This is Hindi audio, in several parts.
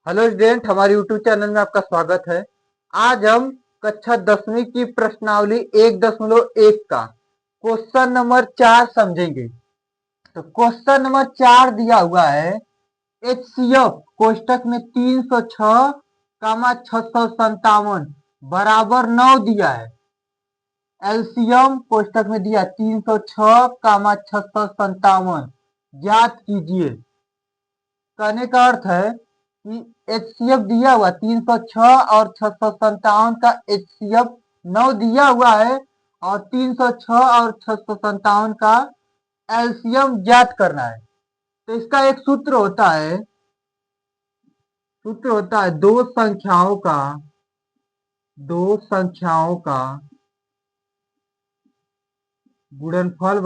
हेलो स्टूडेंट, हमारे यूट्यूब चैनल में आपका स्वागत है। आज हम कक्षा 10वीं की प्रश्नावली 1.1 का क्वेश्चन नंबर 4 समझेंगे। तो क्वेश्चन नंबर 4 दिया हुआ है, HCF कोष्टक में 306 कामा 657 बराबर 9 दिया है। एलसीएम कोष्टक में दिया 306 कामा 657 ज्ञात कीजिए। कहने का अर्थ है कि HCF दिया हुआ 306 और 657 का HCF 9 दिया हुआ है और 306 और 657 का एलसीएम ज्ञात करना है। तो इसका एक सूत्र होता है दो संख्याओं का गुणनफल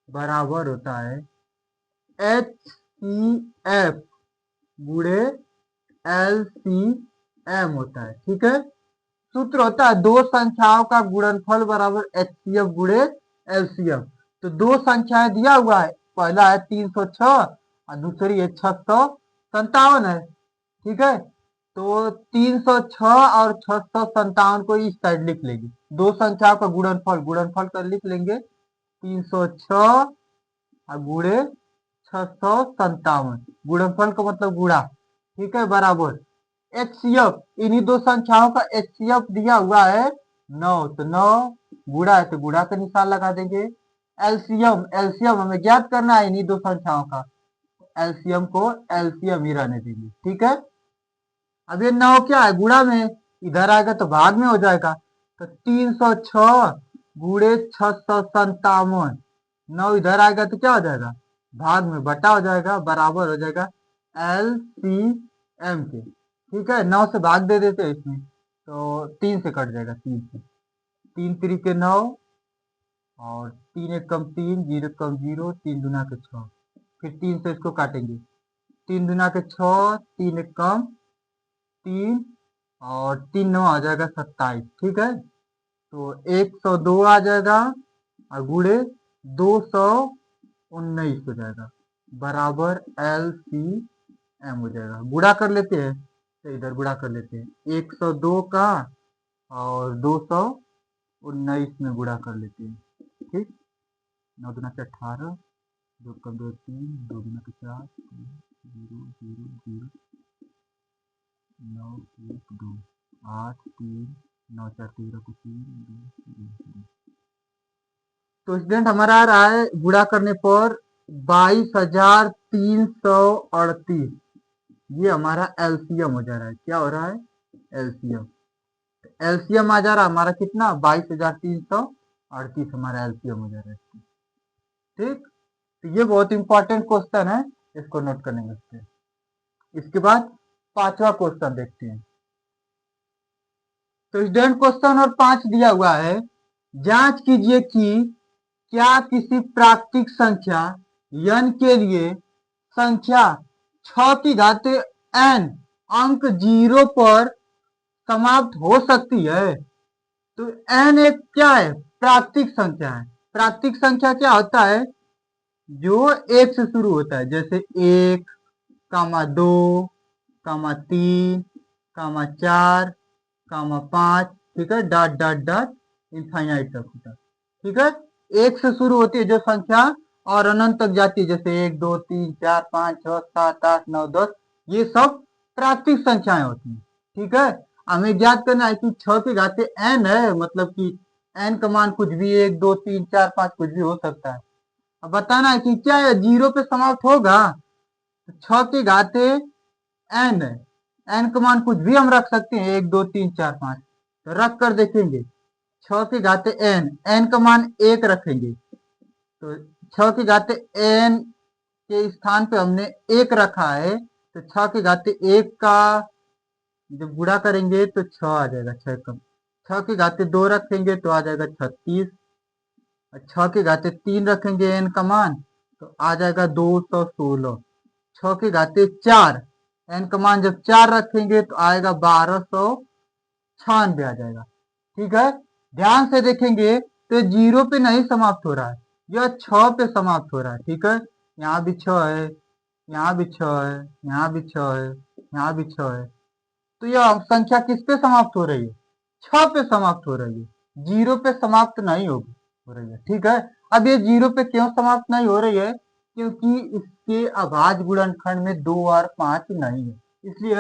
बराबर होता है HCF गुणे LCM होता है। ठीक है, सूत्र होता है दो संख्याओं का गुणनफल बराबर HCF गुणे LCM। तो दो संख्याएं दिया हुआ है, पहला है 306 और दूसरी है 657 है। ठीक है, तो 306 और 657 को इस साइड लिख लेंगे। दो संख्याओं का गुणनफल कर लिख लेंगे 306 और गुणे 657, गुणनफल का मतलब गुणा। ठीक है, बराबर HCF, इन्हीं दो संख्याओं का HCF दिया हुआ है 9, तो 9 गुणा है तो गुणा का निशान लगा देंगे। एलसीएम हमें ज्ञात करना है इन्हीं दो संख्याओं का, एलसीएम को एलसीएम ही रहने देंगे। ठीक है, अब ये 9 क्या है, गुणा में, इधर आएगा तो भाग में हो जाएगा। तो 306 गुणे 657, 9 इधर आएगा तो क्या हो जाएगा, भाग में बटा हो जाएगा, बराबर हो जाएगा LCM के। ठीक है, 9 से भाग दे देते हैं इसमें, तो 3 से कट जाएगा, 3 से, 3 3 9 और 3 1 कम 3, 0 कम 0, 3 दूना के 6, फिर 3 से इसको काटेंगे, 3 दूना के 6, 3 1 कम 3 और 3 9 आ जाएगा 27। ठीक है, तो 102 आ जाएगा और गुणे 219 हो जाएगा, बराबर LCM हो जाएगा। गुणा कर लेते हैं, तो इधर गुणा कर लेते हैं, 102 का और 219 में गुणा कर लेते हैं। ठीक, 9 दूना के 18, 2 कम 2 3, 2 दूना के 4, 0 0 0, 9 1 2 8 3, 9 4 13 को 3 2 2। तो स्टूडेंट हमारा आ रहा है गुणा करने पर 22,338, ये हमारा एलसीएम हो जा रहा है। क्या हो रहा है, एलसीएम। एलसीएम आ जा रहा है हमारा कितना, 22,338 हमारा एलसीएम हो जा रहा है। ठीक, तो ये बहुत इंपॉर्टेंट क्वेश्चन है, इसको नोट करने लगते हैं। इसके बाद 5वां क्वेश्चन देखते हैं। तो स्टूडेंट क्वेश्चन और 5 दिया हुआ है, जांच कीजिए कि क्या किसी प्राकृतिक संख्या n के लिए संख्या 6 की घात n अंक 0 पर समाप्त हो सकती है। तो n एक क्या है, प्राकृतिक संख्या है। प्राकृतिक संख्या क्या होता है, जो 1 से शुरू होता है, जैसे 1 कामा 2 कामा 3 कामा 4 कामा 5। ठीक है, डॉट डॉट डॉट इनफाइनाइट तक होता है। ठीक है, 1 से शुरू होती है जो संख्या और अनंत तक जाती है, जैसे 1 2 3 4 5 6 7 8 9 10, ये सब प्राकृतिक संख्याएं होती हैं। ठीक है, हमें ज्ञात करना है कि 6 की घाते n है, मतलब कि n का मान कुछ भी 1 2 3 4 5 कुछ भी हो सकता है। अब बताना है कि क्या है, 0 पे समाप्त होगा। 6 की घाते n है, n का मान कुछ भी हम रख सकते हैं, 1 2 3 4 5, तो रख कर देखेंगे। 6 की घाते n का मान 1 रखेंगे, तो 6 की घाते n के स्थान पे हमने 1 रखा है, तो 6 की घाते 1 का जब गुणा करेंगे तो 6 आ जाएगा, 6 कम, 6 की घाते 2 रखेंगे तो आ जाएगा 36, 6 की घाते 3 रखेंगे n का मान तो आ जाएगा 216, 6 की घाते 4, n का मान जब 4 रखेंगे तो आएगा 1296 आ जाएगा। ठीक है, ध्यान से देखेंगे तो 0 पे नहीं समाप्त हो रहा है, यह 6 पे समाप्त हो रहा है। ठीक है, यहाँ भी 6 है, यहाँ भी 6 है, यहाँ भी 6 है, यहाँ भी 6 है। तो यह संख्या किस पे समाप्त हो रही है? 6 पे समाप्त हो रही है, 0 पे समाप्त नहीं होगी हो रही है। ठीक है, अब ये 0 पे क्यों समाप्त नहीं हो रही है? क्योंकि इसके अभाज्य गुणनखंड में 2 और 5 नहीं है, इसलिए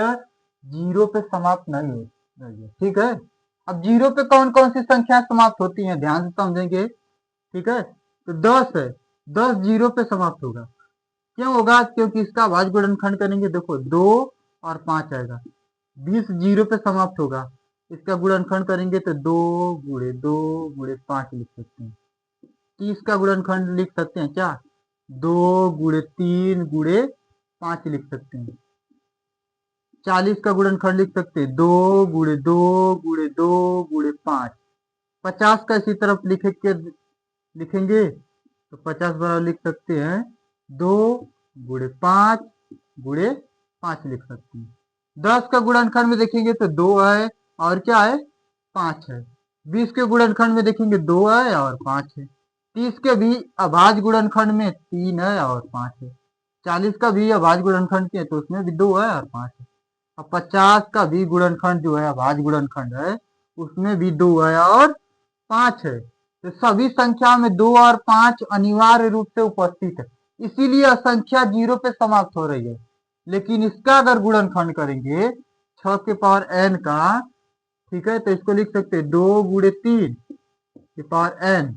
0 पे समाप्त नहीं हो रही है। ठीक है, अब 0 पे कौन कौन सी संख्या समाप्त होती हैं, ध्यान से समझेंगे। ठीक है, तो 10 है, 10 0 पे समाप्त होगा। क्यों होगा? क्योंकि इसका अभाज्य गुणनखंड करेंगे, देखो 2 और 5 आएगा। 20 0 पे समाप्त होगा, इसका गुणनखंड करेंगे तो 2 गुणे 2 गुणे 5 लिख सकते हैं। 30 का गुणनखंड लिख सकते हैं क्या? 2 गुणे 3 गुणे 5 लिख सकते हैं। 40 का गुणनखंड लिख सकते हैं 2 गुणे 2 गुणे 2 गुणे 5। 50 का इसी तरफ लिखेंगे तो 50 बराबर लिख सकते हैं 2 गुणे 5 गुणे 5 लिख सकते हैं। 10 का गुणनखंड में देखेंगे तो 2 है और क्या है? 5 है। 20 के गुणनखंड में देखेंगे 2 है और 5 है। 30 के भी अभाज्य गुणनखंड में 3 है और 5 है। 40 का भी अभाज्य गुणनखंड है तो उसमें भी 2 है और 5 है। अब 50 का भी गुणनखंड जो है अभाज्य गुणनखंड है, उसमें भी 2 है और 5 है। तो सभी संख्या में 2 और 5 अनिवार्य रूप से उपस्थित है, इसीलिए संख्या 0 पे समाप्त हो रही है। लेकिन इसका अगर गुणनखंड करेंगे 6 के पावर n का, ठीक है, तो इसको लिख सकते हैं 2 गुणे 3 के पावर n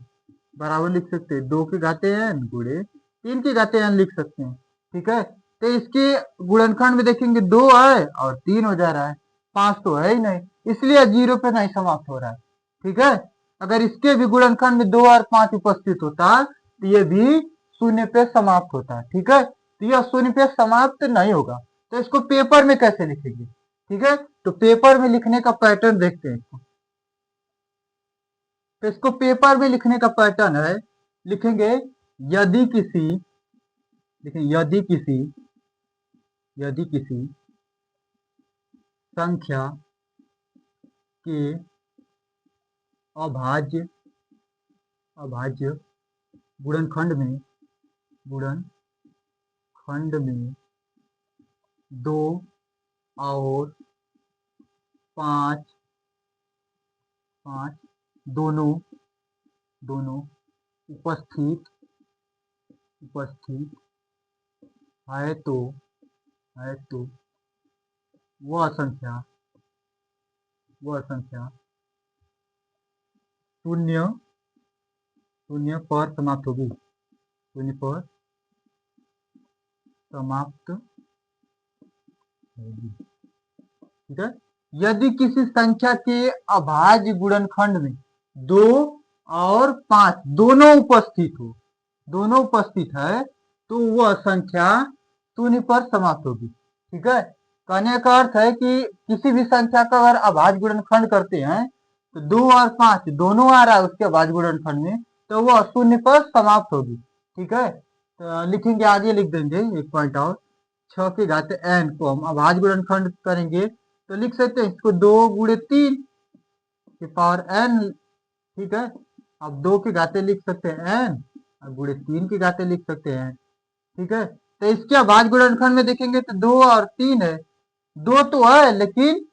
बराबर लिख सकते हैं 2 के घाते n गुणे 3 के घाते n लिख सकते हैं। ठीक है, तो इसके गुणनखंड में देखेंगे 2 है और 3 हो जा रहा है, 5 तो है ही नहीं, इसलिए 0 पे नहीं समाप्त हो रहा है। ठीक है, अगर इसके भी गुणनखंड में 2 और 5 उपस्थित होता तो ये भी शून्य पे समाप्त होता। ठीक है, तो यह शून्य पे समाप्त नहीं होगा। तो इसको पेपर में कैसे लिखेंगे? ठीक है, तो पेपर में लिखने का पैटर्न देखते हैं। तो इसको पेपर में लिखने का पैटर्न है, लिखेंगे यदि किसी, देखिए यदि किसी संख्या के अभाज्य गुणनखंड में 2 और 5 दोनों उपस्थित है तो वह संख्या शून्य पर समाप्त होगी, शून्य पर समाप्त होगी। ठीक है, यदि किसी संख्या के अभाज्य गुणनखंड में 2 और 5 दोनों उपस्थित है तो वह संख्या शून्य पर समाप्त होगी। ठीक है, कहने का अर्थ है कि किसी भी संख्या का अगर अभाज्य गुणनखंड करते हैं तो 2 और 5 दोनों आ रहा है उसके अभाज्य गुणनखंड में, तो वह शून्य पर समाप्त होगी। ठीक है, तो लिखेंगे, आगे लिख देंगे एक पॉइंट और, 6 के घाते n को हम अभाज्य गुणनखंड करेंगे तो लिख सकते हैं इसको 2 गुणे 3 के पावर n। ठीक है, अब 2 के घाते लिख सकते हैं n और गुणे 3 के घाते लिख सकते हैं। ठीक है, तो इसके अभाज्य गुणनखंड में देखेंगे तो 2 और 3 है, 2 तो है लेकिन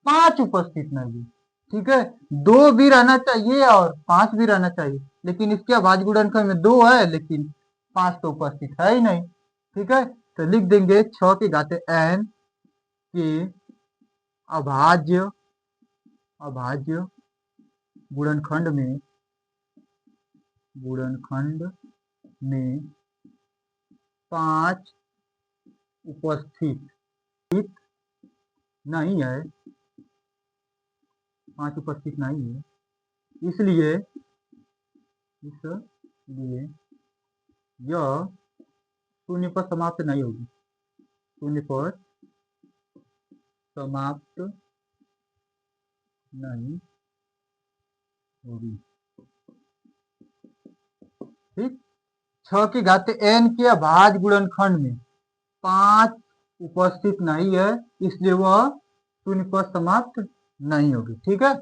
5 उपस्थित नहीं है। ठीक है, 2 भी रहना चाहिए और 5 भी रहना चाहिए, लेकिन इसके अभाज्य गुणनखंड में 2 है लेकिन 5 तो उपस्थित है ही नहीं। ठीक है, तो लिख देंगे 6 के घाते n के अभाज्य गुणनखंड में 5 उपस्थित नहीं है, इसलिए यह शून्य पर समाप्त नहीं होगी, शून्य पर समाप्त नहीं होगी। ठीक, 6 के घाते n के अभाज्य गुणनखंड में 5 उपस्थित नहीं है, इसलिए वह शून्य पर समाप्त नहीं होगी। ठीक है,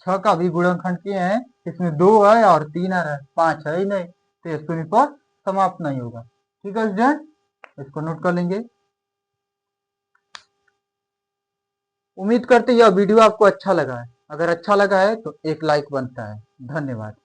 6 का भी गुणनखंड किए हैं, इसमें 2 है और 3 आ रहा है, 5 है ही नहीं, तो यह शून्य पर समाप्त नहीं होगा। ठीक है स्टूडेंट, इसको नोट कर लेंगे। उम्मीद करते हैं यह वीडियो आपको अच्छा लगा है। अगर अच्छा लगा है तो एक लाइक बनता है। धन्यवाद।